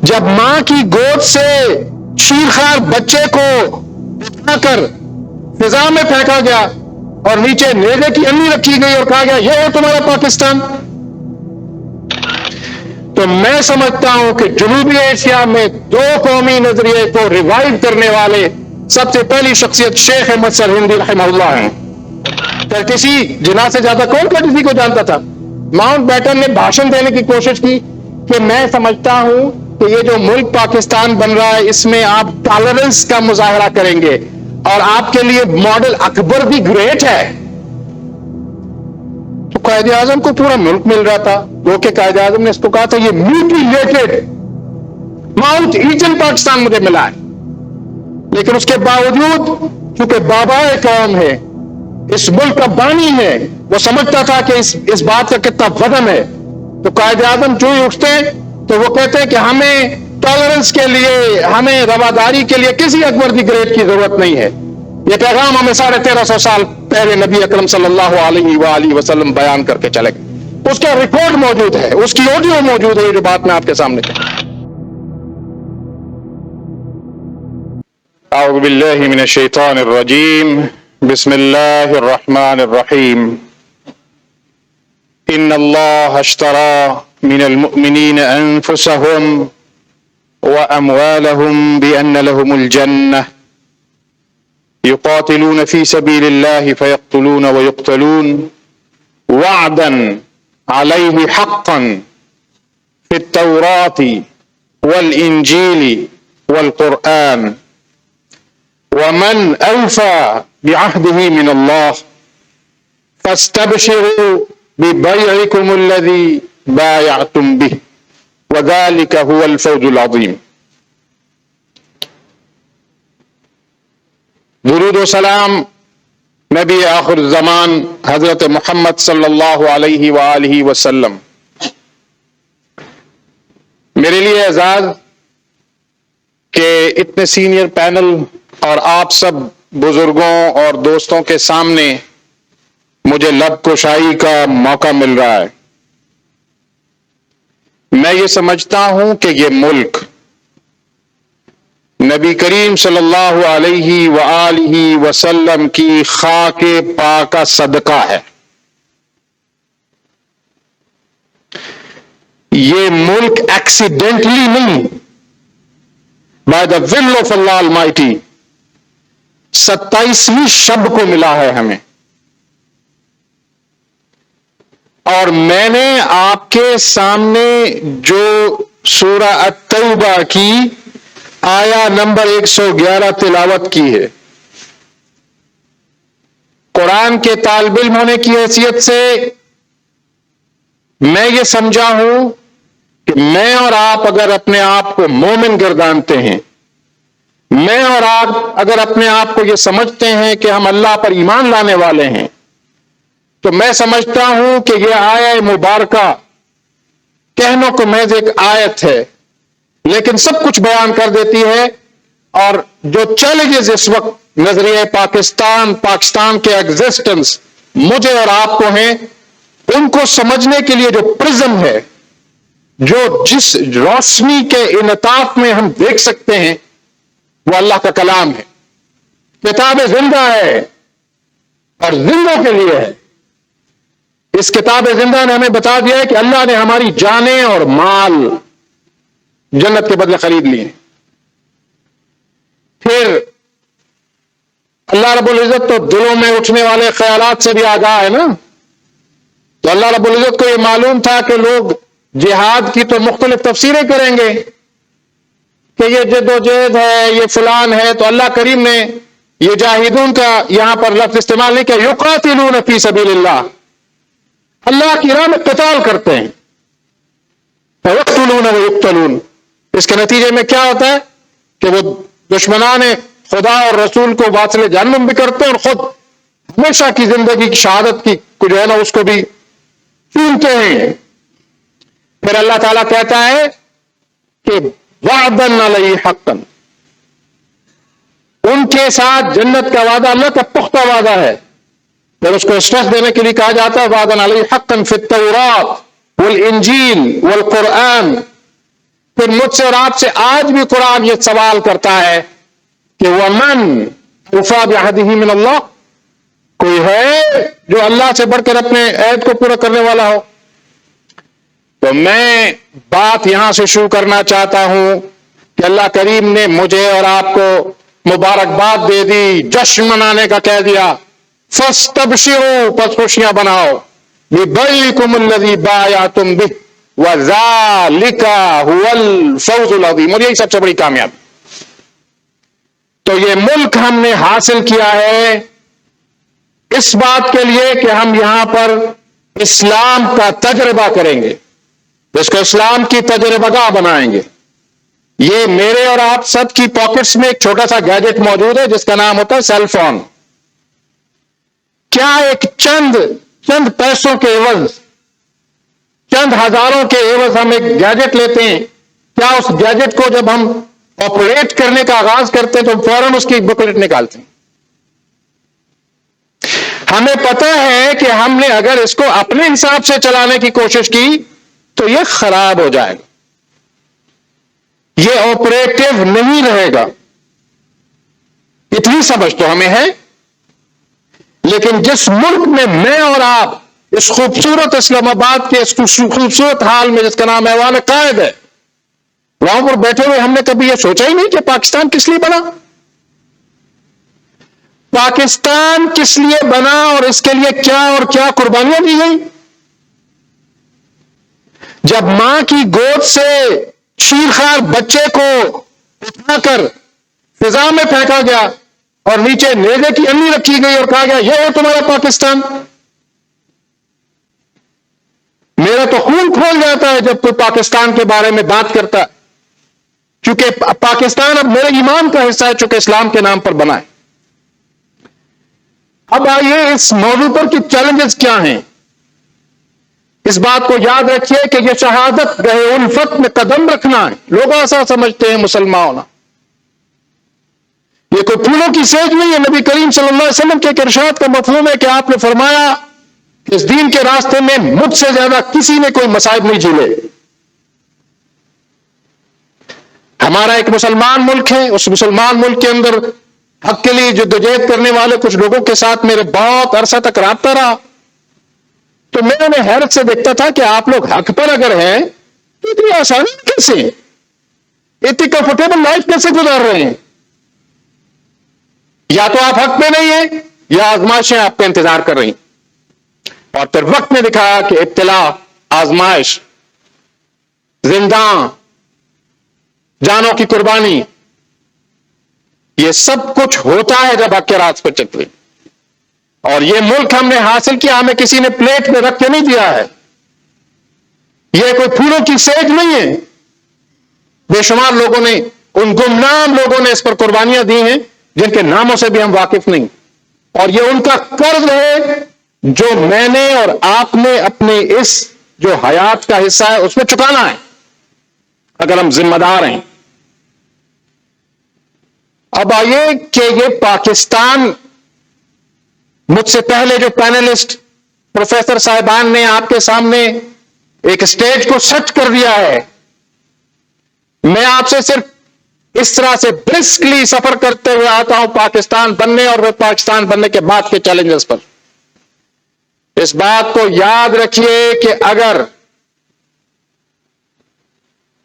جب ماں کی گود سے شیرخوار بچے کو اٹھا کر فضا میں پھینکا گیا اور نیچے نیزے کی امی رکھی گئی اور کہا گیا یہ ہے تمہارا پاکستان، تو میں سمجھتا ہوں کہ جنوبی ایشیا میں دو قومی نظریے کو ریوائیو کرنے والے سب سے پہلی شخصیت شیخ احمد سرہندی رحمہ اللہ ہیں۔ کرٹسی جناح سے زیادہ کون کرٹسی کو جانتا تھا؟ ماؤنٹ بیٹن نے بھاشن دینے کی کوشش کی کہ میں سمجھتا ہوں کہ یہ جو ملک پاکستان بن رہا ہے اس میں آپ ٹالرنس کا مظاہرہ کریں گے اور آپ کے لیے ماڈل اکبر بھی گریٹ ہے۔ تو قائد اعظم کو پورا ملک مل رہا تھا، جو کہ قائد اعظم نے اس کو کہا تھا یہ میوٹیلیٹڈ ماؤنٹ ایجن پاکستان مجھے ملا ہے، لیکن اس کے باوجود چونکہ بابا قوم ہے، اس ملک کا بانی ہے، وہ سمجھتا تھا کہ اس بات کا کتنا وزن ہے، تو قائد اعظم جو ہی اٹھتے ہیں تو وہ کہتے ہیں کہ ہمیں ٹالرنس کے لیے، ہمیں رواداری کے لیے کسی اکبر دی گریٹ کی ضرورت نہیں ہے۔ یہ پیغام ہمیں 1350 سال پہلے نبی اکرم صلی اللہ علیہ وآلہ وسلم بیان کر کے چلے گئے، اس کا ریکارڈ موجود ہے، اس کی آڈیو موجود ہے، یہ جو بات میں آپ کے سامنے کہوں۔ اعوذ باللہ من الشیطان الرجیم، بسم اللہ الرحمن الرحیم۔ ان اللہ اشترى من المؤمنین انفسهم واموالهم بان لهم الجنة يقاتلون في سبيل الله فيقتلون ويقتلون وعدا عليه حقا في التوراة والإنجيل والقرآن ومن أوفى بعهده من الله فاستبشروا ببيعكم الذي بايعتم به وذلك هو الفوز العظيم۔ درود و سلام نبی آخر الزمان حضرت محمد صلی اللہ علیہ وآلہ وسلم۔ میرے لیے اعزاز کہ اتنے سینئر پینل اور آپ سب بزرگوں اور دوستوں کے سامنے مجھے لب کشائی کا موقع مل رہا ہے۔ میں یہ سمجھتا ہوں کہ یہ ملک نبی کریم صلی اللہ علیہ وآلہ وسلم کی خاک پاک کا صدقہ ہے۔ یہ ملک ایکسیڈنٹلی نہیں، by the will of Allah almighty 27ویں شب کو ملا ہے ہمیں، اور میں نے آپ کے سامنے جو سورہ التوبہ کی آیا نمبر 111 تلاوت کی ہے، قرآن کے طالب علم ہونے کی حیثیت سے میں یہ سمجھا ہوں کہ میں اور آپ اگر اپنے آپ کو مومن گردانتے ہیں، میں اور آپ اگر اپنے آپ کو یہ سمجھتے ہیں کہ ہم اللہ پر ایمان لانے والے ہیں، تو میں سمجھتا ہوں کہ یہ آیہ مبارکہ کہنوں کو محض ایک آیت ہے، لیکن سب کچھ بیان کر دیتی ہے۔ اور جو چیلنجز اس وقت نظریہ پاکستان کے ایگزسٹنس مجھے اور آپ کو ہیں، ان کو سمجھنے کے لیے جو پرزم ہے، جو جس روشنی کے انعطاف میں ہم دیکھ سکتے ہیں، وہ اللہ کا کلام ہے، کتاب زندہ ہے اور زندوں کے لیے ہے۔ اس کتاب زندہ نے ہمیں بتا دیا ہے کہ اللہ نے ہماری جانیں اور مال جنت کے بدلے خرید لیے۔ پھر اللہ رب العزت تو دلوں میں اٹھنے والے خیالات سے بھی آگاہ ہے نا، تو اللہ رب العزت کو یہ معلوم تھا کہ لوگ جہاد کی تو مختلف تفسیریں کریں گے کہ یہ جد و جہد ہے، یہ فلان ہے، تو اللہ کریم نے یہ جاہدون کا یہاں پر لفظ استعمال نہیں کیا، یقاتلون فی سبیل اللہ، اللہ کی راہ میں قتال کرتے ہیں، ویقتلون ویقتلون۔ اس کے نتیجے میں کیا ہوتا ہے کہ وہ دشمنان خدا اور رسول کو واصل جہنم بھی کرتے ہیں، اور خود ہمیشہ کی زندگی کی شہادت کی جو ہے نا اس کو بھی چونتے ہیں۔ پھر اللہ تعالیٰ کہتا ہے کہ وعدا علیہ حقا، ان کے ساتھ جنت کا وعدہ اللہ کا پختہ وعدہ ہے۔ پھر اس کو اسٹریس دینے کے لیے کہا جاتا ہے وعدا علیہ حقا فی التوراۃ والانجیل والقرآن، پھر مجھ سے اور آپ سے آج بھی قرآن یہ سوال کرتا ہے کہ وَمَنْ وَفَى بِعَهْدِهِ مِنَ اللَّهِ، کوئی ہے جو اللہ سے بڑھ کر اپنے عہد کو پورا کرنے والا ہو؟ تو میں بات یہاں سے شروع کرنا چاہتا ہوں کہ اللہ کریم نے مجھے اور آپ کو مبارکباد دے دی، جشن منانے کا کہہ دیا، فَاسْتَبْشِرُوا، پس خوشیاں بناؤ، بِبَيْعِكُمُ الَّذِي بَايَعْتُمْ بِهِ وَذَلِكَ هُوَ الْفَوْزُ الْعَظِيمُ، اور یہی سب سے بڑی کامیابی۔ تو یہ ملک ہم نے حاصل کیا ہے اس بات کے لیے کہ ہم یہاں پر اسلام کا تجربہ کریں گے، اس کو اسلام کی تجربہ گاہ بنائیں گے۔ یہ میرے اور آپ سب کی پاکٹس میں ایک چھوٹا سا گیجٹ موجود ہے جس کا نام ہوتا ہے سیل فون۔ کیا ایک چند پیسوں کے عوض، چند ہزاروں کے عوض ہم ایک گیجٹ لیتے ہیں؟ کیا اس گیجٹ کو جب ہم آپریٹ کرنے کا آغاز کرتے ہیں تو فوراً اس کی بکلیٹ نکالتے ہیں؟ ہمیں پتہ ہے کہ ہم نے اگر اس کو اپنے حساب سے چلانے کی کوشش کی تو یہ خراب ہو جائے گا، یہ آپریٹو نہیں رہے گا۔ اتنی سمجھ تو ہمیں ہے، لیکن جس ملک میں میں اور آپ اس خوبصورت اسلام آباد کے اس خوبصورت حال میں جس کا نام ایوان قائد ہے، وہاں پر بیٹھے ہوئے ہم نے کبھی یہ سوچا ہی نہیں کہ پاکستان کس لیے بنا؟ پاکستان کس لیے بنا اور اس کے لیے کیا اور کیا قربانیاں دی گئی؟ جب ماں کی گود سے شیرخوار بچے کو اٹھا کر فضا میں پھینکا گیا اور نیچے نیزے کی امی رکھی گئی اور کہا گیا یہ ہے تمہارا پاکستان، میرا تو خون کھول جاتا ہے جب کوئی پاکستان کے بارے میں بات کرتا ہے، کیونکہ پاکستان اب میرے ایمان کا حصہ ہے چونکہ اسلام کے نام پر بنا ہے۔ اب آئیے اس موضوع پر کہ چیلنجز کیا ہیں۔ اس بات کو یاد رکھیے کہ یہ شہادت گہے الفت میں قدم رکھنا ہے۔ لوگ ایسا سمجھتے ہیں مسلمان ہونا، یہ کوئی پھولوں کی سیج نہیں ہے۔ نبی کریم صلی اللہ علیہ وسلم کے ایک ارشاد کا مفہوم ہے کہ آپ نے فرمایا کہ اس دین کے راستے میں مجھ سے زیادہ کسی نے کوئی مصائب نہیں جھیلے۔ ہمارا ایک مسلمان ملک ہے، اس مسلمان ملک کے اندر حق کے لیے جدوجہد کرنے والے کچھ لوگوں کے ساتھ میرے بہت عرصہ تک رابطہ رہا، تو میں انہیں حیرت سے دیکھتا تھا کہ آپ لوگ حق پر اگر ہیں تو اتنی آسانی کیسے، اتنی کمفرٹیبل لائف کیسے گزار رہے ہیں؟ یا تو آپ حق پہ نہیں ہیں یا آزمائشیں آپ کا انتظار کر رہی ہیں۔ اور پھر وقت نے دکھایا کہ ابتلا، آزمائش، زندہ جانوں کی قربانی، یہ سب کچھ ہوتا ہے جب حق کے راست پر چلتے ہیں۔ اور یہ ملک ہم نے حاصل کیا، ہمیں کسی نے پلیٹ میں رکھ کے نہیں دیا ہے، یہ کوئی پھولوں کی سیج نہیں ہے۔ بے شمار لوگوں نے، ان گمنام لوگوں نے اس پر قربانیاں دی ہیں جن کے ناموں سے بھی ہم واقف نہیں، اور یہ ان کا قرض ہے جو میں نے اور آپ نے اپنے اس جو حیات کا حصہ ہے اس میں چکانا ہے اگر ہم ذمہ دار ہیں۔ اب آئیے کہ یہ پاکستان، مجھ سے پہلے جو پینلسٹ پروفیسر صاحبان نے آپ کے سامنے ایک سٹیج کو سیٹ کر دیا ہے، میں آپ سے صرف اس طرح سے برسکلی سفر کرتے ہوئے آتا ہوں پاکستان بننے اور پاکستان بننے کے بعد کے چیلنجز پر۔ اس بات کو یاد رکھیے کہ اگر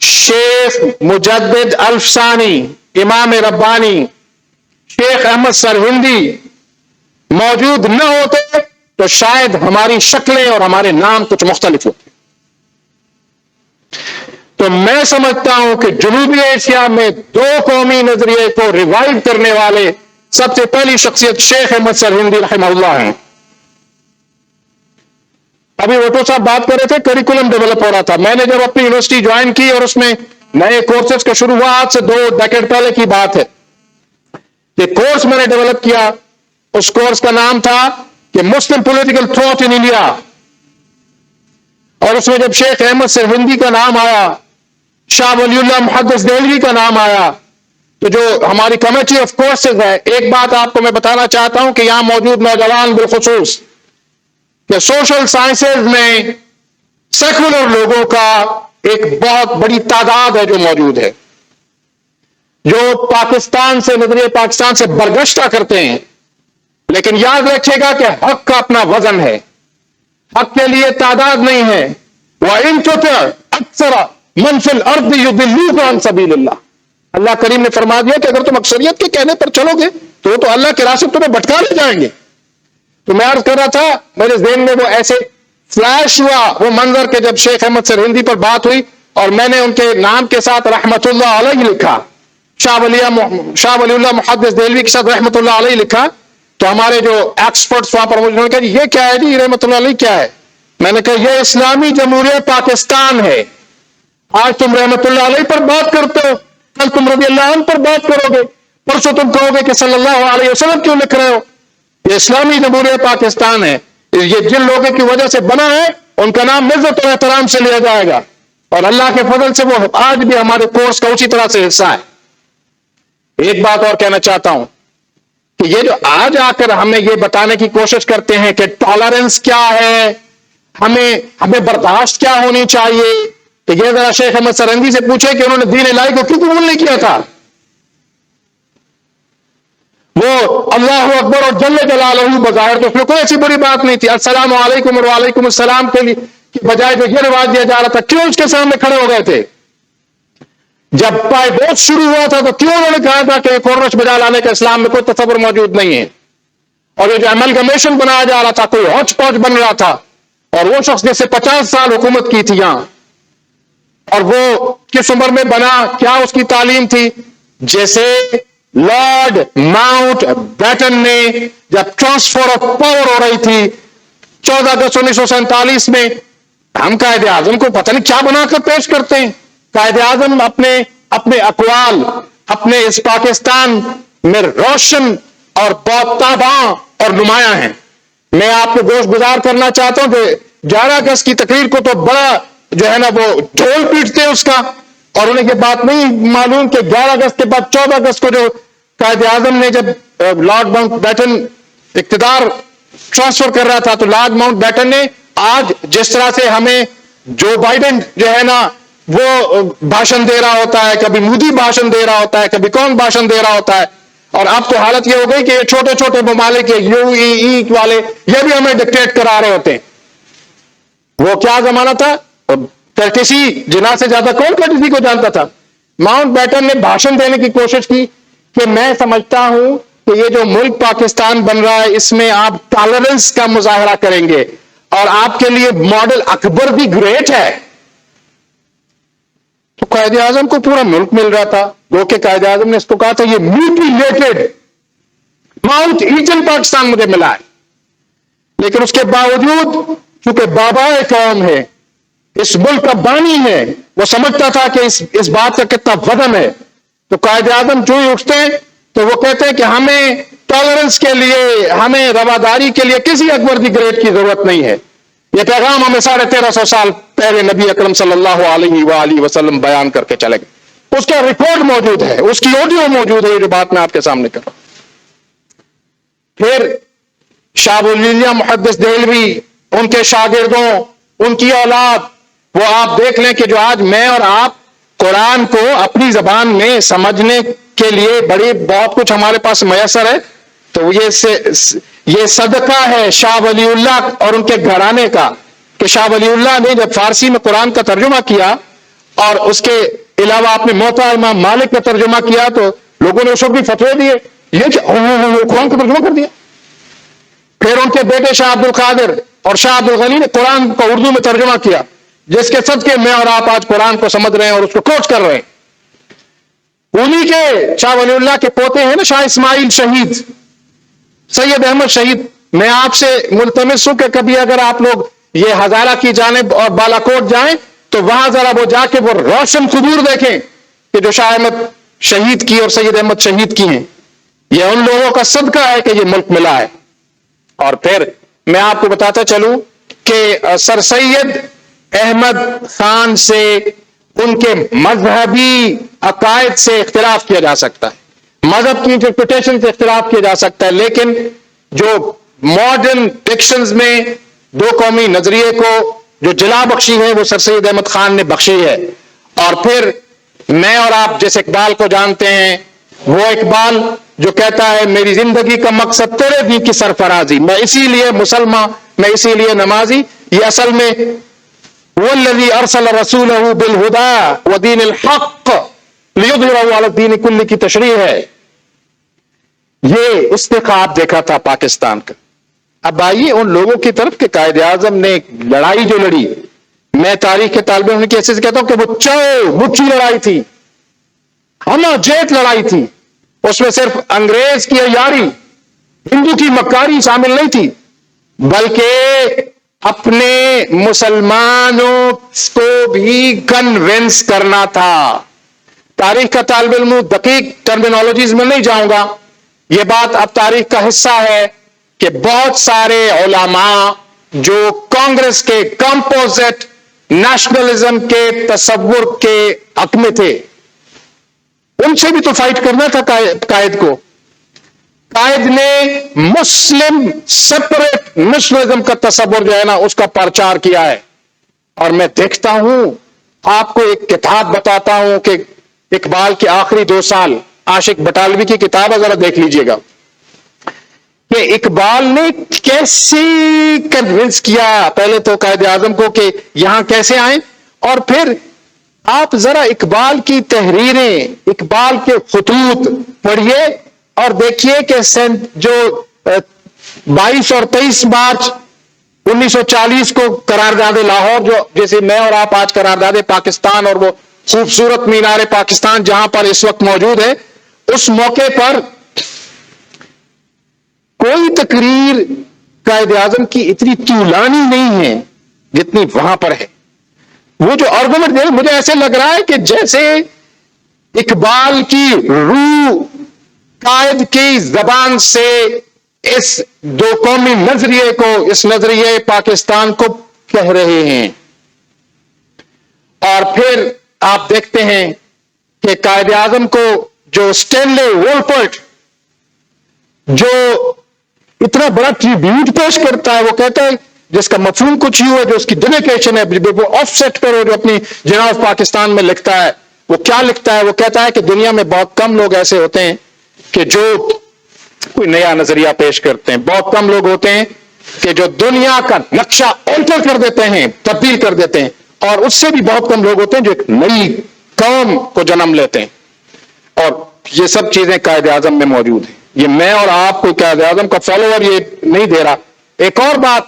شیخ مجدد الفسانی، امام ربانی، شیخ احمد سرہندی موجود نہ ہوتے تو شاید ہماری شکلیں اور ہمارے نام کچھ مختلف ہوتے۔ تو میں سمجھتا ہوں کہ جنوبی ایشیا میں دو قومی نظریے کو ریوائیو کرنے والے سب سے پہلی شخصیت شیخ احمد سرہندی رحمہ اللہ ہیں۔ ابھی وٹو صاحب بات کر رہے تھے، کریکولم ڈیولپ ہو رہا تھا۔ میں نے جب اپنی یونیورسٹی جوائن کی اور اس میں نئے کورسز کا شروع ہوا، آج سے 2 ڈیکیڈ پہلے کی بات ہے، کہ کورس میں نے ڈیولپ کیا، اس کورس کا نام تھا کہ مسلم پولیٹیکل تھاٹ ان انڈیا، اور اس میں جب شیخ احمد سرہندی کا نام آیا، شاہ ولی اللہ محدث دہلوی کا نام آیا، تو جو ہماری کمیٹی آف کورسز ہے، ایک بات آپ کو میں بتانا چاہتا ہوں کہ یہاں موجود نوجوان بالخصوص کہ سوشل سائنسز میں سیکولر لوگوں کا ایک بہت بڑی تعداد ہے جو موجود ہے، جو پاکستان سے، نظریہ پاکستان سے برگشتہ کرتے ہیں، لیکن یاد رکھیے گا کہ حق کا اپنا وزن ہے، حق کے لیے تعداد نہیں ہے۔ وَإِن تُطِعْ أَكْثَرَ مَنْ فِي الْأَرْضِ يُضِلُّوكَ عَنْ سَبِيلِ اللَّهِ، اللہ کریم نے فرما دیا کہ اگر تم اکثریت کے کہنے پر چلو گے تو وہ تو اللہ کے راستے تمہیں بھٹکا لے جائیں گے۔ تو میں عرض کر رہا تھا، میرے ذہن میں وہ ایسے فلیش ہوا وہ منظر کہ جب شیخ احمد سرہندی پر بات ہوئی اور میں نے ان کے نام کے ساتھ رحمت اللہ علیہ لکھا، شاہ ولی اللہ محدث دہلوی کے ساتھ رحمت اللہ علیہ لکھا، تو ہمارے جو ایکسپرٹس وہاں پر موجود انہوں نے کہا یہ کیا ہے جی، رحمت اللہ علیہ کیا ہے؟ میں نے کہا یہ اسلامی جمہوریہ پاکستان ہے۔ آج تم رحمت اللہ علیہ پر بات کرتے ہو، کل تم رضی اللہ عنہ پر بات کرو گے، پرسوں تم کہو گے کہ صلی اللہ علیہ وسلم کیوں لکھ رہے ہو۔ یہ اسلامی جمہوریہ پاکستان ہے، یہ جن لوگوں کی وجہ سے بنا ہے ان کا نام عزت اور احترام سے لیا جائے گا، اور اللہ کے فضل سے وہ آج بھی ہمارے کورس کا اسی طرح سے حصہ ہے۔ ایک بات اور کہنا چاہتا ہوں کہ یہ جو آج آ کر ہمیں یہ بتانے کی کوشش کرتے ہیں کہ ٹالرنس کیا ہے، ہمیں برداشت کیا ہونی چاہیے، تو یہ ذرا شیخ احمد سرہندی سے پوچھے کہ انہوں نے دین الہی کو کیوں قبول نہیں کیا تھا۔ وہ اللہ اکبر اور جل جلالہ بظاہر تو اس میں کوئی ایسی بری بات نہیں تھی، السلام علیکم اور وعلیکم السلام کے لیے کی بجائے جو یہ رواج دیا جا رہا تھا، کیوں اس کے سامنے کھڑے ہو گئے تھے؟ جب پائے بوجھ شروع ہوا تھا تو کیوں انہوں نے کہا تھا کہ کورش بجا لانے کا اسلام میں کوئی تصور موجود نہیں ہے؟ اور یہ جو ایملگمیشن بنایا جا رہا تھا، کوئی ہوچ پوچ بن رہا تھا، اور وہ شخص جس سے 50 سال حکومت کی تھی یہاں، اور وہ کس عمر میں بنا، کیا اس کی تعلیم تھی؟ جیسے لارڈ ماؤنٹ بیٹن نے جب ٹرانسفر آف پاور ہو رہی تھی 14 اگست 1947 میں، ہم قائد اعظم کو پتہ نہیں کیا بنا کر پیش کرتے ہیں۔ قائد اعظم اپنے اقوال اپنے اس پاکستان میں روشن اور بہت تاباں اور نمایاں ہیں۔ میں آپ کو گوش گزار کرنا چاہتا ہوں کہ 11 اگست کی تقریر کو تو بڑا جو ہے نا وہ ڈھول پیٹتے ہیں اس کا، اور انہیں یہ بات نہیں معلوم کہ 11 اگست کے بعد 14 اگست کو جو قائد اعظم نے جب لارڈ ماؤنٹ بیٹن اقتدار ٹرانسفر کر رہا تھا، تو لارڈ ماؤنٹ بیٹن نے آج جس طرح سے ہمیں جو بائیڈن جو ہے نا وہ بھاشن دے رہا ہوتا ہے، کبھی مودی بھاشن دے رہا ہوتا ہے، کبھی کون بھاشن دے رہا ہوتا ہے، اور اب تو حالت یہ ہو گئی کہ یہ چھوٹے چھوٹے ممالک UAE والے یہ بھی ہمیں ڈکٹیٹ کرا رہے ہوتے ہیں۔ وہ کیا زمانہ تھا، کرٹسی جناح سے زیادہ کون کرٹسی کو جانتا تھا؟ ماؤنٹ بیٹن نے بھاشن دینے کی کوشش کی کہ میں سمجھتا ہوں کہ یہ جو ملک پاکستان بن رہا ہے اس میں آپ ٹالرنس کا مظاہرہ کریں گے، اور آپ کے لیے ماڈل اکبر بھی گریٹ ہے۔ تو قائد اعظم کو پورا ملک مل رہا تھا، جو کہ قائد اعظم نے اس کو کہا تھا یہ میوٹیلیٹڈ ماؤنٹ ایجن پاکستان مجھے ملا ہے، لیکن اس کے باوجود چونکہ بابا قوم ہے، اس ملک کا بانی ہے، وہ سمجھتا تھا کہ اس بات کا کتنا وزن ہے، تو قائد اعظم جو ہی اٹھتے ہیں تو وہ کہتے ہیں کہ ہمیں ٹالرنس کے لیے، ہمیں رواداری کے لیے کسی اکبر دی گریٹ کی ضرورت نہیں ہے۔ یہ پیغام ہمیں 1350 سال پہلے نبی اکرم صلی اللہ علیہ وآلہ وسلم بیان کر کے چلے گئے، اس کا ریکارڈ موجود ہے، اس کی آڈیو موجود ہے، یہ جو بات میں آپ کے سامنے کر رہا ہوں۔ پھر شاہ ولی اللہ محدث دہلوی، ان کے شاگردوں، ان کی اولاد، وہ آپ دیکھ لیں کہ جو آج میں اور آپ قرآن کو اپنی زبان میں سمجھنے کے لیے بہت کچھ ہمارے پاس میسر ہے، تو یہ صدقہ ہے شاہ ولی اللہ اور ان کے گھرانے کا، کہ شاہ ولی اللہ نے جب فارسی میں قرآن کا ترجمہ کیا اور اس کے علاوہ آپ نے موطا امام مالک کا ترجمہ کیا، تو لوگوں نے اس وقت بھی فتوے دیے، یہ قرآن کا ترجمہ کر دیا۔ پھر ان کے بیٹے شاہ عبد القادر اور شاہ عبد الغنی نے قرآن کو اردو میں ترجمہ کیا، جس کے صدقے میں اور آپ آج قرآن کو سمجھ رہے ہیں اور اس کو کوٹ کر رہے ہیں۔ انہی کے شاہ ولی اللہ کے پوتے ہیں نا شاہ اسماعیل شہید، سید احمد شہید۔ میں آپ سے ملتمس ہوں کہ کبھی اگر آپ لوگ یہ ہزارہ کی جانب اور بالاکوٹ جائیں تو وہاں ذرا وہ جا کے وہ روشن قبور دیکھیں کہ جو شاہ احمد شہید کی اور سید احمد شہید کی ہیں، یہ ان لوگوں کا صدقہ ہے کہ یہ ملک ملا ہے۔ اور پھر میں آپ کو بتاتا چلوں کہ سر سید احمد خان سے ان کے مذہبی عقائد سے اختلاف کیا جا سکتا ہے، مذہب کی انٹرپریٹیشن سے اختلاف کیا جا سکتا ہے، لیکن جو ماڈرن ڈکشنز میں دو قومی نظریے کو جو جلا بخشی ہے وہ سر سید احمد خان نے بخشی ہے. اور پھر میں اور آپ جس اقبال کو جانتے ہیں وہ اقبال جو کہتا ہے میری زندگی کا مقصد تیرے دین کی سرفرازی، میں اسی لیے مسلمان، میں اسی لیے نمازی. یہ اصل میں والذی ارسل رسولہ بالہدی ودین الحق لیظہرہ علی الدین کلہ کی تشریح ہے. یہ اس نے خواب دیکھا تھا پاکستان کا. اب آئیے ان لوگوں کی طرف کہ قائد اعظم نے لڑائی جو لڑی، میں تاریخ کے طالب علم کی حیثیت سے کہتا ہوں کہ وہ چو مٹھی لڑائی تھی، ہمہ جیت لڑائی تھی. اس میں صرف انگریز کی عیاری، ہندو کی مکاری شامل نہیں تھی، بلکہ اپنے مسلمانوں کو بھی کنونس کرنا تھا. تاریخ کا طالب علم دقیق ٹرمینالوجیز میں نہیں جاؤں گا، یہ بات اب تاریخ کا حصہ ہے کہ بہت سارے علماء جو کانگریس کے کمپوزٹ نیشنلزم کے تصور کے حق میں تھے، ان سے بھی تو فائٹ کرنا تھا قائد کو. قائد نے مسلم سپریٹ نیشنلزم کا تصور جو ہے نا اس کا پرچار کیا ہے. اور میں دیکھتا ہوں، آپ کو ایک کتاب بتاتا ہوں کہ اقبال کے آخری 2 سال، عاشق بٹالوی کی کتاب ہے، ذرا دیکھ لیجئے گا کہ اقبال نے کیسے کنونس کیا پہلے تو قائد اعظم کو کہ یہاں کیسے آئیں. اور پھر آپ ذرا اقبال کی تحریریں، اقبال کے خطوط پڑھیے اور دیکھیے کہ جو 22 اور 23 مارچ 1940 کو قرارداد لاہور، جو جیسے میں اور آپ آج قرارداد پاکستان اور وہ خوبصورت مینار پاکستان جہاں پر اس وقت موجود ہے، اس موقع پر کوئی تقریر قائد اعظم کی اتنی طولانی نہیں ہے جتنی وہاں پر ہے. وہ جو آرگومنٹ دے، مجھے ایسے لگ رہا ہے کہ جیسے اقبال کی روح قائد کی زبان سے اس 2 قومی نظریے کو، اس نظریے پاکستان کو کہہ رہے ہیں. اور پھر آپ دیکھتے ہیں کہ قائد اعظم کو جو اسٹینلے وولپرٹ جو اتنا بڑا ٹریبیوٹ پیش کرتا ہے، وہ کہتا ہے جس کا مفہوم کچھ یوں ہے، جو اس کی ڈیڈیکیشن ہے، وہ آف سیٹ کرو، جو اپنی جناب پاکستان میں لکھتا ہے. وہ کیا لکھتا ہے؟ وہ کہتا ہے کہ دنیا میں بہت کم لوگ ایسے ہوتے ہیں کہ جو کوئی نیا نظریہ پیش کرتے ہیں. بہت کم لوگ ہوتے ہیں کہ جو دنیا کا نقشہ الٹر کر دیتے ہیں، تبدیل کر دیتے ہیں. اور اس سے بھی بہت کم لوگ ہوتے ہیں جو ایک نئی قوم کو جنم لیتے ہیں. اور یہ سب چیزیں قائد اعظم میں موجود ہیں. یہ میں اور آپ کو قائد اعظم کا فالوور یہ نہیں دے رہا. ایک اور بات،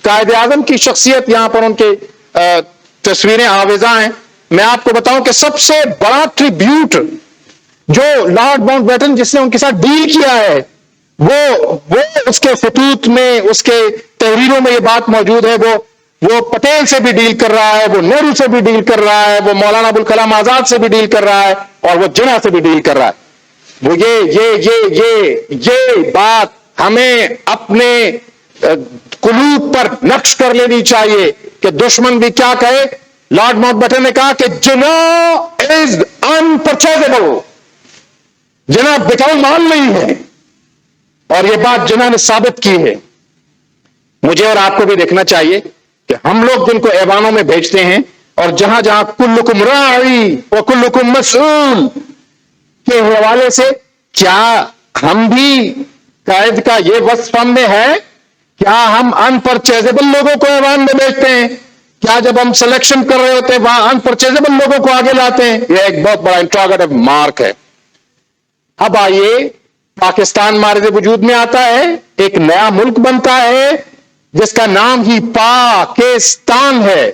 قائد اعظم کی شخصیت، یہاں پر ان کی تصویریں آویزاں ہیں. میں آپ کو بتاؤں کہ سب سے بڑا ٹریبیوٹ جو لارڈ ماؤنٹ بیٹن جس نے ان کے ساتھ ڈیل کیا ہے، وہ اس کے خطوط میں، اس کے تحریروں میں یہ بات موجود ہے. وہ پٹیل سے بھی ڈیل کر رہا ہے، وہ نہرو سے بھی ڈیل کر رہا ہے، وہ مولانا ابوالکلام آزاد سے بھی ڈیل کر رہا ہے، اور وہ جناح سے بھی ڈیل کر رہا ہے. وہ یہ بات ہمیں اپنے قلوب پر نقش کر لینی چاہیے کہ دشمن بھی کیا کہے. لارڈ ماؤنٹ بیٹن نے کہا کہ جناح از انپرچیزبل، جناح بکاؤ مال نہیں ہے، اور یہ بات جناح نے ثابت کی ہے. مجھے اور آپ کو بھی دیکھنا چاہیے کہ ہم لوگ جن کو ایوانوں میں بھیجتے ہیں، اور جہاں جہاں کلکم راعی وکلکم مسئول کے حوالے سے، کیا ہم بھی قائد کا یہ وصف ہم میں ہے؟ کیا ہم انپرچیزبل لوگوں کو ایوان میں بھیجتے ہیں؟ کیا جب ہم سلیکشن کر رہے ہوتے ہیں وہاں انپرچیزبل لوگوں کو آگے لاتے ہیں؟ یہ ایک بہت بڑا انٹراگیٹو مارک ہے. اب آئیے، پاکستان مارد وجود میں آتا ہے، ایک نیا ملک بنتا ہے جس کا نام ہی پاکستان ہے،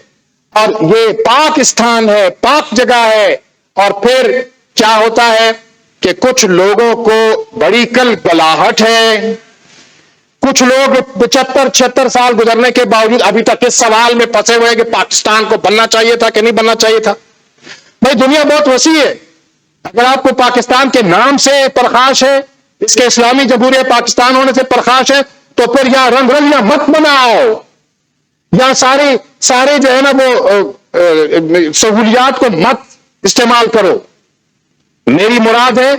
اور یہ پاکستان ہے، پاک جگہ ہے. اور پھر کیا ہوتا ہے کہ کچھ لوگوں کو بڑی کل بلاہٹ ہے، کچھ لوگ 75-76 سال گزرنے کے باوجود ابھی تک اس سوال میں پھنسے ہوئے کہ پاکستان کو بننا چاہیے تھا کہ نہیں بننا چاہیے تھا. بھائی دنیا بہت وسیع ہے. اگر آپ کو پاکستان کے نام سے پرخاش ہے، اس کے اسلامی جمہوریہ پاکستان ہونے سے پرخاش ہے، تو پھر یہاں رنگ رلیاں مت بناؤ، یہاں سارے جو ہے نا وہ سہولیات کو مت استعمال کرو. میری مراد ہے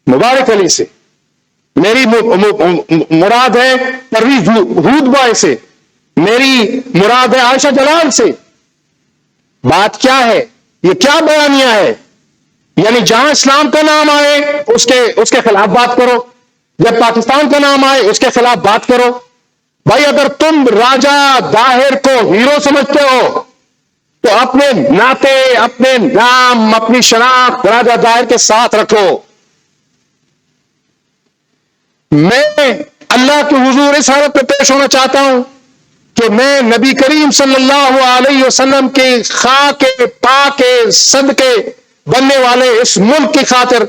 مبارک علی سے، میری مراد ہے پرویز ہود بھائی سے، میری مراد ہے عائشہ جلال سے. بات کیا ہے؟ یہ کیا بیانیہ ہے؟ یعنی جہاں اسلام کا نام آئے اس کے خلاف بات کرو، جب پاکستان کا نام آئے اس کے خلاف بات کرو. بھائی اگر تم راجہ داہر کو ہیرو سمجھتے ہو تو اپنے ناطے، اپنے نام، اپنی شناخت راجہ داہر کے ساتھ رکھو. میں اللہ کے حضور اس حالت پہ پیش ہونا چاہتا ہوں کہ میں نبی کریم صلی اللہ علیہ وسلم کی خاک پاک صدقے بننے والے اس ملک کی خاطر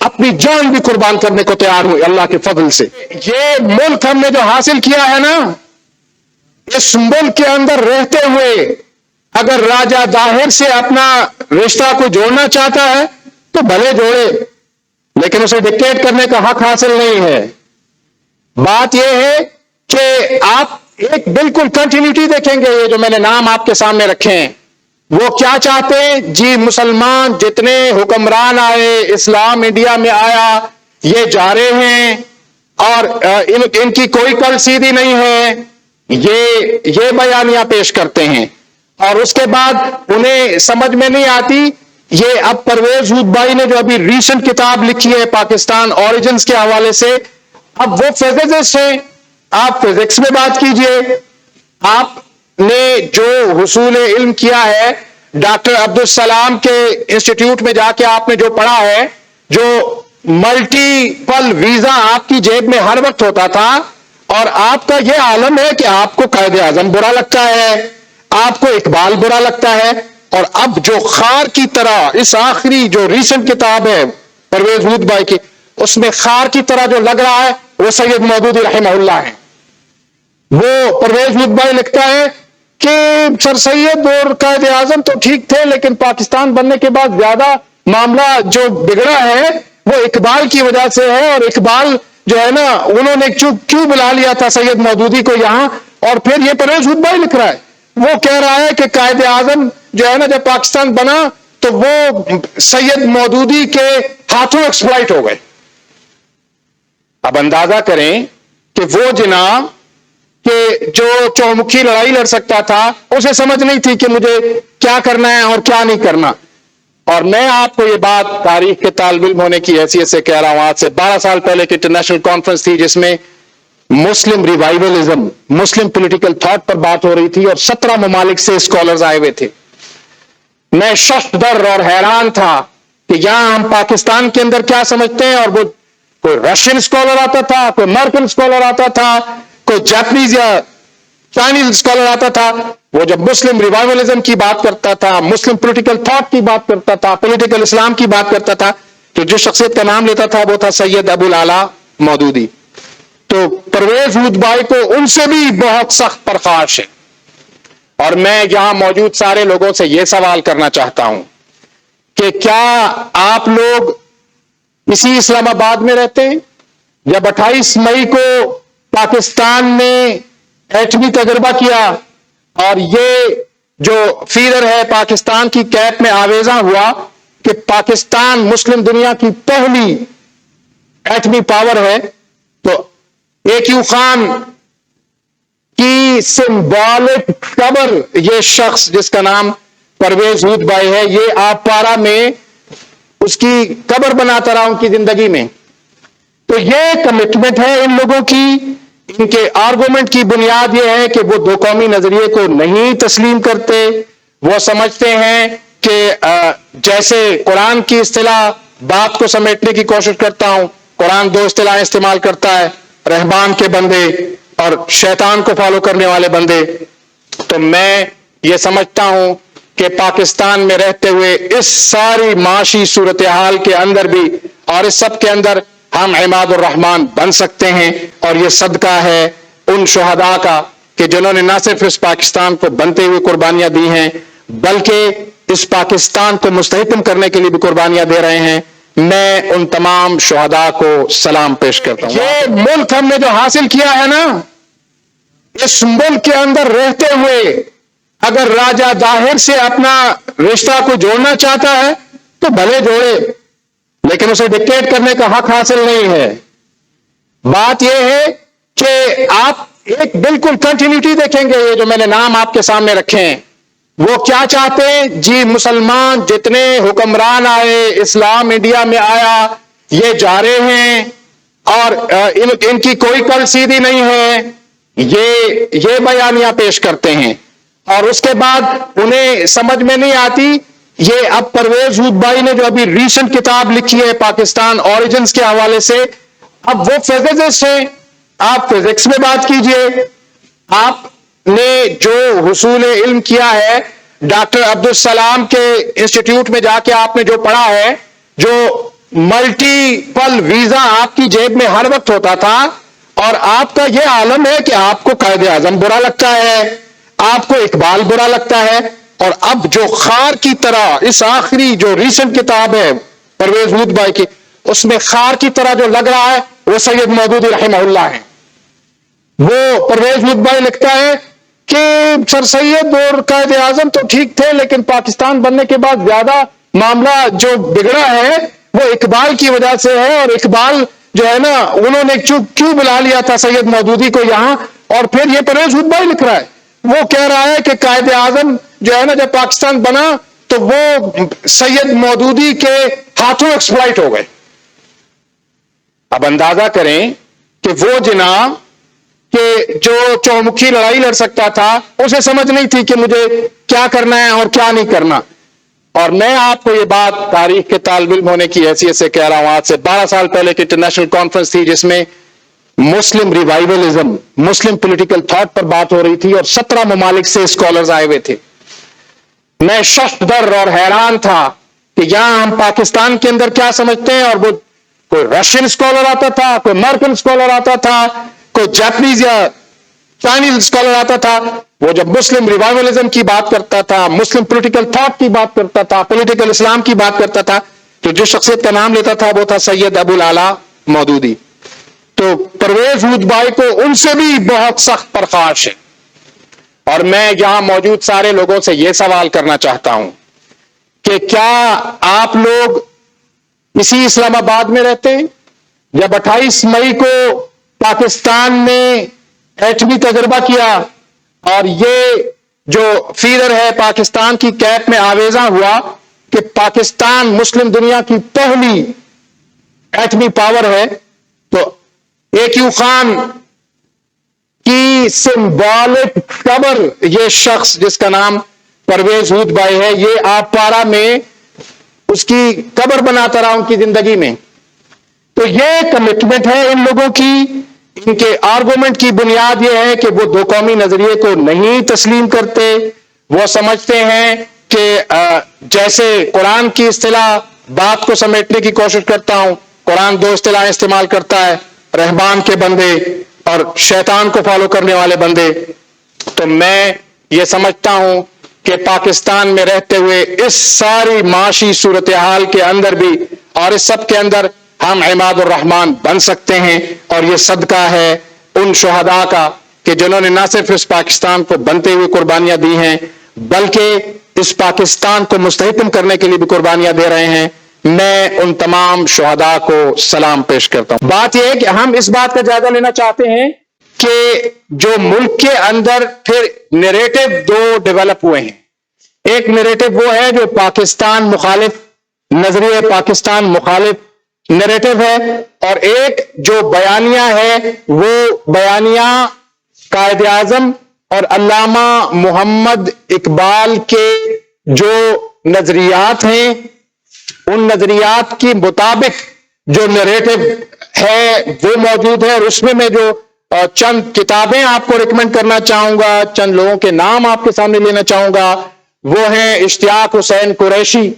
اپنی جان بھی قربان کرنے کو تیار ہوں اللہ کے فضل سے. یہ ملک ہم نے جو حاصل کیا ہے نا، اس ملک کے اندر رہتے ہوئے اگر راجہ داہر سے اپنا رشتہ کو جوڑنا چاہتا ہے تو بھلے جوڑے، لیکن اسے ڈکٹیٹ کرنے کا حق حاصل نہیں ہے. بات یہ ہے کہ آپ ایک بالکل کنٹینیوٹی دیکھیں گے. یہ جو میں نے نام آپ کے سامنے رکھے ہیں وہ کیا چاہتے ہیں جی؟ مسلمان جتنے حکمران آئے، اسلام انڈیا میں آیا، یہ جا رہے ہیں اور ان کی کوئی کل سیدھی نہیں ہے، یہ بیانیہ پیش کرتے ہیں. اور اس کے بعد انہیں سمجھ میں نہیں آتی. یہ اب پرویز ہود بھائی نے جو ابھی ریسنٹ کتاب لکھی ہے پاکستان اوریجنز کے حوالے سے، اب وہ فزسسٹ ہیں. آپ فزکس میں بات کیجئے. آپ نے جو حصول علم کیا ہے ڈاکٹر عبدالسلام کے انسٹیٹیوٹ میں جا کے آپ نے جو پڑھا ہے، جو ملٹیپل ویزا آپ کی جیب میں ہر وقت ہوتا تھا، اور آپ کا یہ عالم ہے کہ آپ کو قائد اعظم برا لگتا ہے، آپ کو اقبال برا لگتا ہے. اور اب جو خار کی طرح اس آخری جو ریسنٹ کتاب ہے پرویز ہود بھائی کی، اس میں خار کی طرح جو لگ رہا ہے وہ سید مودودی رحمہ اللہ ہے. وہ پرویز ہود بھائی لکھتا ہے کہ سر سید اور قائد اعظم تو ٹھیک تھے، لیکن پاکستان بننے کے بعد زیادہ معاملہ جو بگڑا ہے وہ اقبال کی وجہ سے ہے. اور اقبال جو ہے نا، انہوں نے کیوں بلا لیا تھا سید مودودی کو یہاں. اور پھر یہ پرویز ہود بھائی لکھ رہا ہے، وہ کہہ رہا ہے کہ قائد اعظم جو ہے نا جب پاکستان بنا تو وہ سید مودودی کے ہاتھوں ایکسپلائٹ ہو گئے. اب اندازہ کریں کہ وہ جناب کہ جو چومکھی لڑائی لڑ سکتا تھا، اسے سمجھ نہیں تھی کہ مجھے کیا کرنا ہے اور کیا نہیں کرنا. اور میں آپ کو یہ بات تاریخ کے طالب علم ہونے کی حیثیت سے کہہ رہا ہوں. آج سے 12 سال پہلے کی انٹرنیشنل کانفرنس تھی جس میں مسلم ریوائولزم، مسلم پولیٹیکل تھاٹ پر بات ہو رہی تھی، اور 17 ممالک سے اسکالرز آئے ہوئے تھے. میں ششدر اور حیران تھا کہ یہاں ہم پاکستان کے اندر کیا سمجھتے ہیں، اور وہ کوئی رشین اسکالر آتا تھا، کوئی امریکن اسکالر آتا تھا، کوئی جاپنیز یا چائنیز اسکالر آتا تھا. وہ جب مسلم ریوائولزم کی بات کرتا تھا، مسلم پولیٹیکل تھاٹ کی بات کرتا تھا، پولیٹیکل اسلام کی بات کرتا تھا، تو جو شخصیت کا نام لیتا تھا وہ تھا سید ابو الاعلی مودودی. تو پرویز ہود بھائی کو ان سے بھی بہت سخت پرخاش ہے. اور میں یہاں موجود سارے لوگوں سے یہ سوال کرنا چاہتا ہوں کہ کیا آپ لوگ اسی اسلام آباد میں رہتے ہیں؟ جب 28 مئی کو پاکستان نے ایٹمی تجربہ کیا اور یہ جو فیلر ہے پاکستان کی کیپ میں آویزاں ہوا کہ پاکستان مسلم دنیا کی پہلی ایٹمی پاور ہے، تو AQ خان کی سمبولک قبر، یہ شخص جس کا نام پرویز ہود بھائی ہے، یہ آپ پارا میں اس کی قبر بناتا رہا ان کی زندگی میں. تو یہ کمٹمنٹ ہے ان لوگوں کی. ان کے آرگومنٹ کی بنیاد یہ ہے کہ وہ دو قومی نظریے کو نہیں تسلیم کرتے. وہ سمجھتے ہیں کہ جیسے قرآن کی اصطلاح بات کو سمیٹنے کی کوشش کرتا ہوں، قرآن 2 اصطلاح استعمال کرتا ہے، رہبان کے بندے اور شیطان کو فالو کرنے والے بندے. تو میں یہ سمجھتا ہوں کہ پاکستان میں رہتے ہوئے اس ساری معاشی صورتحال کے اندر بھی اور اس سب کے اندر ہم عماد الرحمان بن سکتے ہیں. اور یہ صدقہ ہے ان شہداء کا کہ جنہوں نے نہ صرف اس پاکستان کو بنتے ہوئے قربانیاں دی ہیں بلکہ اس پاکستان کو مستحکم کرنے کے لیے بھی قربانیاں دے رہے ہیں. میں ان تمام شہداء کو سلام پیش کرتا ہوں. یہ ملک ہم نے جو حاصل کیا ہے نا، اس ملک کے اندر رہتے ہوئے اگر راجہ داہر سے اپنا رشتہ کو جوڑنا چاہتا ہے تو بھلے جوڑے، لیکن اسے ڈکٹیٹ کرنے کا حق حاصل نہیں ہے. بات یہ ہے کہ آپ ایک بالکل کنٹینیوٹی دیکھیں گے. یہ جو میں نے نام آپ کے سامنے رکھے ہیں وہ کیا چاہتے ہیں جی؟ مسلمان جتنے حکمران آئے، اسلام انڈیا میں آیا، یہ جا رہے ہیں اور ان کی کوئی کل سیدھی نہیں ہے، یہ بیانیاں پیش کرتے ہیں. اور اس کے بعد انہیں سمجھ میں نہیں آتی. یہ اب پرویز ہود بھائی نے جو ابھی ریسنٹ کتاب لکھی ہے پاکستان اوریجنز کے حوالے سے، اب وہ فزسسٹ ہیں. آپ فزکس میں بات کیجئے. آپ نے جو حصول علم کیا ہے ڈاکٹر عبدالسلام کے انسٹیٹیوٹ میں جا کے آپ نے جو پڑھا ہے، جو ملٹیپل ویزا آپ کی جیب میں ہر وقت ہوتا تھا، اور آپ کا یہ عالم ہے کہ آپ کو قائد اعظم برا لگتا ہے، آپ کو اقبال برا لگتا ہے. اور اب جو خار کی طرح اس آخری جو ریسنٹ کتاب ہے پرویز ہود بھائی کی، اس میں خار کی طرح جو لگ رہا ہے وہ سید مودودی رحمہ اللہ ہے. وہ پرویز ہود بھائی لکھتا ہے کہ سر سید اور قائد اعظم تو ٹھیک تھے، لیکن پاکستان بننے کے بعد زیادہ معاملہ جو بگڑا ہے وہ اقبال کی وجہ سے ہے. اور اقبال جو ہے نا، انہوں نے کیوں بلا لیا تھا سید مودودی کو یہاں. اور پھر یہ پرویز ہود بھائی لکھ رہا ہے، وہ کہہ رہا ہے کہ قائد اعظم جو ہے نا جب پاکستان بنا تو وہ سید مودودی کے ہاتھوں ایکسپلائٹ ہو گئے. اب اندازہ کریں کہ وہ جناب کہ جو چومکھی لڑائی لڑ سکتا تھا، اسے سمجھ نہیں تھی کہ مجھے کیا کرنا ہے اور کیا نہیں کرنا. اور میں آپ کو یہ بات تاریخ کے طالب علم ہونے کی حیثیت سے کہہ رہا ہوں، آج سے 12 سال پہلے کی انٹرنیشنل کانفرنس تھی جس میں مسلم ریوائولزم، مسلم پولیٹیکل تھاٹ پر بات ہو رہی تھی، اور 17 ممالک سے اسکالرز آئے ہوئے تھے. میں ششدر اور حیران تھا کہ یہاں ہم پاکستان کے اندر کیا سمجھتے ہیں، اور وہ کوئی رشین اسکالر آتا تھا، کوئی امریکن اسکالر آتا تھا، کوئی جاپنیز یا چائنیز اسکالر آتا تھا. وہ جب مسلم ریوائولزم کی بات کرتا تھا، مسلم پولیٹیکل تھاٹ کی بات کرتا تھا، پولیٹیکل اسلام کی بات کرتا تھا، تو جو شخصیت کا نام لیتا تھا وہ تھا سید ابو الاعلی مودودی. تو پرویز ہود بھائی کو ان سے بھی بہت سخت پرخاش ہے. اور میں یہاں موجود سارے لوگوں سے یہ سوال کرنا چاہتا ہوں کہ کیا آپ لوگ اسی اسلام آباد میں رہتے ہیں؟ جب 28 مئی کو پاکستان نے ایٹمی تجربہ کیا اور یہ جو فیلر ہے پاکستان کی کیپ میں آویزاں ہوا کہ پاکستان مسلم دنیا کی پہلی ایٹمی پاور ہے، تو AQ خان کی سمبولک قبر، یہ شخص جس کا نام پرویز ہود بھائی ہے، یہ آپ پارا میں اس کی قبر بناتا رہا ان کی زندگی میں. تو یہ کمٹمنٹ ہے ان لوگوں کی. ان کے آرگومنٹ کی بنیاد یہ ہے کہ وہ دو قومی نظریے کو نہیں تسلیم کرتے. وہ سمجھتے ہیں کہ جیسے قرآن کی اصطلاح بات کو سمیٹنے کی کوشش کرتا ہوں، قرآن 2 اصطلاح استعمال کرتا ہے، رہبان کے بندے اور شیطان کو فالو کرنے والے بندے. تو میں یہ سمجھتا ہوں کہ پاکستان میں رہتے ہوئے اس ساری معاشی صورتحال کے اندر بھی اور اس سب کے اندر ہم عماد الرحمان بن سکتے ہیں. اور یہ صدقہ ہے ان شہداء کا کہ جنہوں نے نہ صرف اس پاکستان کو بنتے ہوئے قربانیاں دی ہیں بلکہ اس پاکستان کو مستحکم کرنے کے لیے بھی قربانیاں دے رہے ہیں. میں ان تمام شہداء کو سلام پیش کرتا ہوں. بات یہ ہے کہ ہم اس بات کا جائزہ لینا چاہتے ہیں کہ جو ملک کے اندر پھر نیریٹو 2 ڈیولپ ہوئے ہیں. ایک نیریٹو وہ ہے جو پاکستان مخالف نظریے، پاکستان مخالف نیریٹو ہے، اور ایک جو بیانیہ ہے وہ بیانیہ قائد اعظم اور علامہ محمد اقبال کے جو نظریات ہیں ان نظریات کے مطابق جو نیریٹو ہے وہ موجود ہے. اور اس میں جو چند کتابیں آپ کو ریکمینڈ کرنا چاہوں گا، چند لوگوں کے نام آپ کے سامنے لینا چاہوں گا، وہ ہیں اشتیاق حسین قریشی،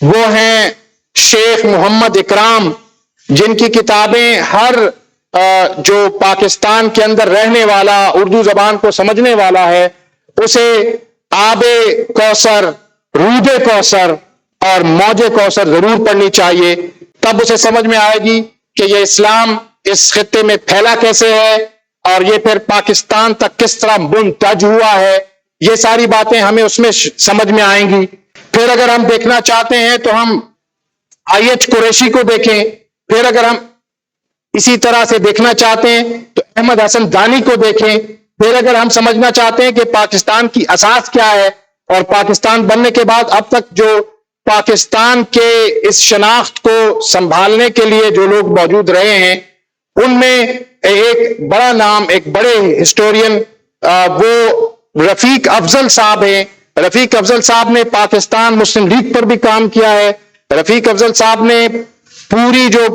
وہ ہیں شیخ محمد اکرام، جن کی کتابیں ہر جو پاکستان کے اندر رہنے والا اردو زبان کو سمجھنے والا ہے اسے آب کوثر، رود کوثر اور موج کوثر ضرور پڑھنی چاہیے. تب اسے سمجھ میں آئے گی کہ یہ اسلام اس خطے میں پھیلا کیسے ہے اور یہ پھر پاکستان تک کس طرح منتج ہوا ہے. یہ ساری باتیں ہمیں اس میں سمجھ میں آئیں گی. پھر اگر ہم دیکھنا چاہتے ہیں تو ہم IH قریشی کو دیکھیں. پھر اگر ہم اسی طرح سے دیکھنا چاہتے ہیں تو احمد حسن دانی کو دیکھیں. پھر اگر ہم سمجھنا چاہتے ہیں کہ پاکستان کی اساس کیا ہے اور پاکستان بننے کے بعد اب تک جو پاکستان کے اس شناخت کو سنبھالنے کے لیے جو لوگ موجود رہے ہیں ان میں ایک بڑا نام، ایک بڑے ہسٹورین وہ رفیق افضل صاحب ہیں. رفیق افضل صاحب نے پاکستان مسلم لیگ پر بھی کام کیا ہے. رفیق افضل صاحب نے پوری جو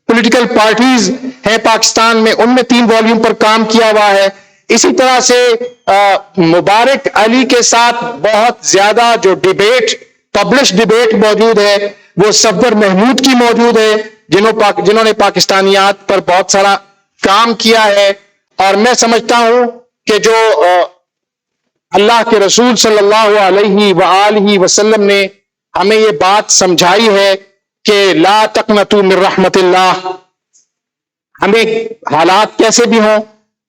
پولیٹیکل پارٹیز ہیں پاکستان میں ان میں 3 والیوم پر کام کیا ہوا ہے. اسی طرح سے مبارک علی کے ساتھ بہت زیادہ جو ڈیبیٹ، پبلش ڈیبیٹ موجود ہے وہ صفدر محمود کی موجود ہے جنہوں نے پاکستانیات پر بہت سارا کام کیا ہے. اور میں سمجھتا ہوں کہ جو اللہ کے رسول صلی اللہ علیہ وآلہ وسلم نے ہمیں یہ بات سمجھائی ہے کہ لا تقنطوا من رحمت اللہ، ہمیں حالات کیسے بھی ہوں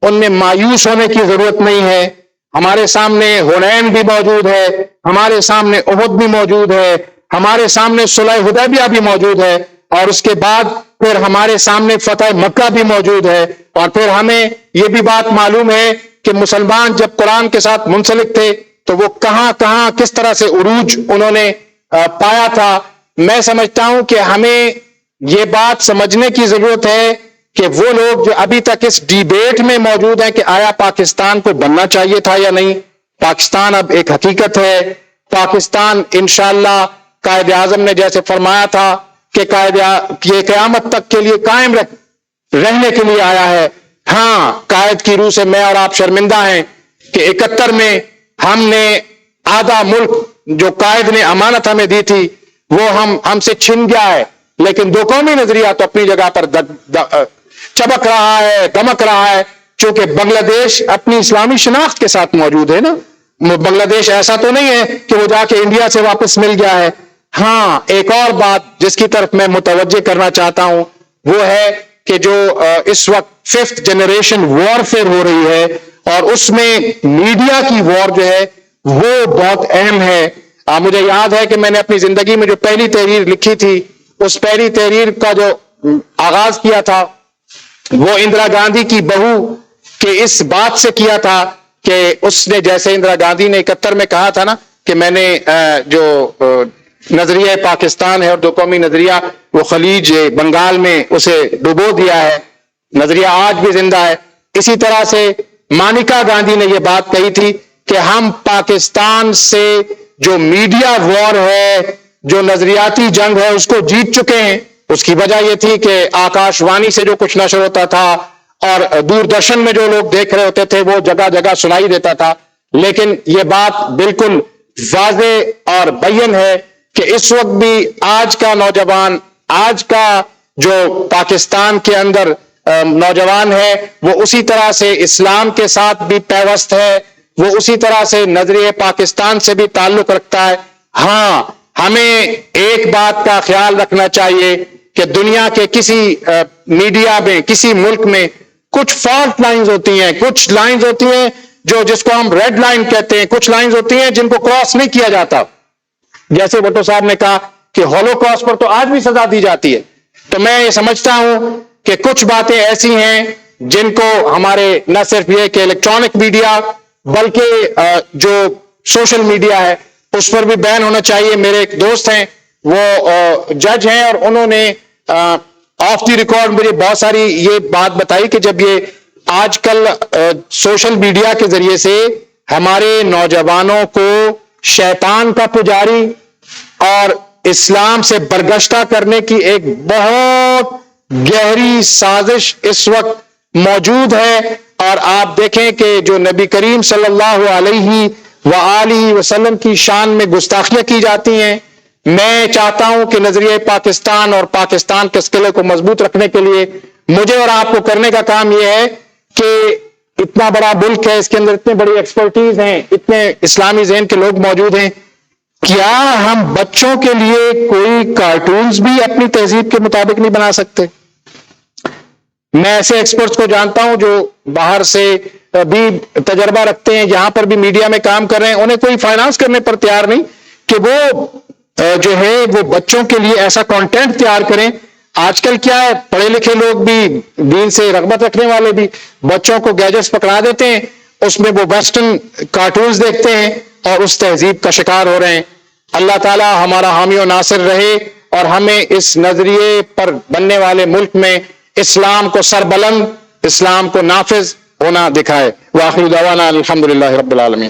ان میں مایوس ہونے کی ضرورت نہیں ہے. ہمارے سامنے حنین بھی موجود ہے، ہمارے سامنے احد بھی موجود ہے، ہمارے سامنے صلح حدیبیہ بھی موجود ہے، اور اس کے بعد پھر ہمارے سامنے فتح مکہ بھی موجود ہے. اور پھر ہمیں یہ بھی بات معلوم ہے کہ مسلمان جب قرآن کے ساتھ منسلک تھے تو وہ کہاں کہاں کس طرح سے عروج انہوں نے پایا تھا. میں سمجھتا ہوں کہ ہمیں یہ بات سمجھنے کی ضرورت ہے کہ وہ لوگ جو ابھی تک اس ڈیبیٹ میں موجود ہیں کہ آیا پاکستان کو بننا چاہیے تھا یا نہیں، پاکستان اب ایک حقیقت ہے. پاکستان انشاءاللہ قائد اعظم نے جیسے فرمایا تھا کہ یہ قیامت تک کے لیے قائم رہنے کے لیے آیا ہے. ہاں، قائد کی روح سے میں اور آپ شرمندہ ہیں کہ 71 میں ہم نے آدھا ملک جو قائد نے امانت ہمیں دی تھی وہ ہم سے چھن گیا ہے. لیکن 2 قومی نظریہ تو اپنی جگہ پر چمک رہا ہے، دمک رہا ہے. چونکہ بنگلہ دیش اپنی اسلامی شناخت کے ساتھ موجود ہے نا، بنگلہ دیش ایسا تو نہیں ہے کہ وہ جا کے انڈیا سے واپس مل گیا ہے. ہاں، ایک اور بات جس کی طرف میں متوجہ کرنا چاہتا ہوں وہ ہے کہ جو اس وقت 5th جنریشن وارفیئر ہو رہی ہے اور اس میں میڈیا کی وار جو ہے وہ بہت اہم ہے. مجھے یاد ہے کہ میں نے اپنی زندگی میں جو پہلی تحریر لکھی تھی اس پہلی تحریر کا جو آغاز کیا تھا وہ اندرا گاندھی کی بہو کے اس بات سے کیا تھا کہ اس نے، جیسے اندرا گاندھی نے 71 میں کہا تھا نا کہ میں نے جو نظریہ پاکستان ہے اور 2 قومی نظریہ وہ خلیج بنگال میں اسے ڈبو دیا ہے، نظریہ آج بھی زندہ ہے. اسی طرح سے مانیکا گاندھی نے یہ بات کہی تھی کہ ہم پاکستان سے جو میڈیا وار ہے، جو نظریاتی جنگ ہے، اس کو جیت چکے ہیں. اس کی وجہ یہ تھی کہ آکاش وانی سے جو کچھ نشر ہوتا تھا اور دوردرشن میں جو لوگ دیکھ رہے ہوتے تھے وہ جگہ جگہ سنائی دیتا تھا. لیکن یہ بات بالکل واضح اور بین ہے کہ اس وقت بھی آج کا نوجوان، آج کا جو پاکستان کے اندر نوجوان ہے وہ اسی طرح سے اسلام کے ساتھ بھی پیوست ہے، وہ اسی طرح سے نظریہ پاکستان سے بھی تعلق رکھتا ہے. ہاں، ہمیں ایک بات کا خیال رکھنا چاہیے کہ دنیا کے کسی میڈیا میں، کسی ملک میں کچھ فالٹ لائنز ہوتی ہیں، کچھ لائنز ہوتی ہیں جس کو ہم ریڈ لائن کہتے ہیں، کچھ لائنز ہوتی ہیں جن کو کراس نہیں کیا جاتا. جیسے بھٹو صاحب نے کہا کہ ہولوکاسٹ پر تو آج بھی سزا دی جاتی ہے. تو میں یہ سمجھتا ہوں کہ کچھ باتیں ایسی ہیں جن کو ہمارے نہ صرف یہ کہ الیکٹرانک میڈیا بلکہ جو سوشل میڈیا ہے اس پر بھی بین ہونا چاہیے. میرے ایک دوست ہیں وہ جج ہیں اور انہوں نے آف دی ریکارڈ مجھے بہت ساری یہ بات بتائی کہ جب یہ آج کل سوشل میڈیا کے ذریعے سے ہمارے نوجوانوں کو شیطان کا پجاری اور اسلام سے برگشتہ کرنے کی ایک بہت گہری سازش اس وقت موجود ہے. اور آپ دیکھیں کہ جو نبی کریم صلی اللہ علیہ وآلہ وسلم کی شان میں گستاخیاں کی جاتی ہیں. میں چاہتا ہوں کہ نظریہ پاکستان اور پاکستان کے اس قلعے کو مضبوط رکھنے کے لیے مجھے اور آپ کو کرنے کا کام یہ ہے کہ اتنا بڑا ملک ہے، اس کے اندر اتنے بڑی ایکسپرٹیز ہیں، اتنے اسلامی ذہن کے لوگ موجود ہیں، کیا ہم بچوں کے لیے کوئی کارٹونز بھی اپنی تہذیب کے مطابق نہیں بنا سکتے؟ میں ایسے ایکسپرٹس کو جانتا ہوں جو باہر سے بھی تجربہ رکھتے ہیں، یہاں پر بھی میڈیا میں کام کر رہے ہیں، انہیں کوئی فائنانس کرنے پر تیار نہیں کہ وہ جو ہے وہ بچوں کے لیے ایسا کانٹینٹ تیار کریں آج کل کیا ہے، پڑھے لکھے لوگ بھی، دین سے رغبت رکھنے والے بھی، بچوں کو گیجٹس پکڑا دیتے ہیں، اس میں وہ ویسٹرن کارٹونز دیکھتے ہیں اور اس تہذیب کا شکار ہو رہے ہیں۔ اللہ تعالی ہمارا حامی و ناصر رہے اور ہمیں اس نظریے پر بننے والے ملک میں اسلام کو سربلند، اسلام کو نافذ ہونا دکھائے۔ وآخر دعوانا الحمدللہ رب العالمین۔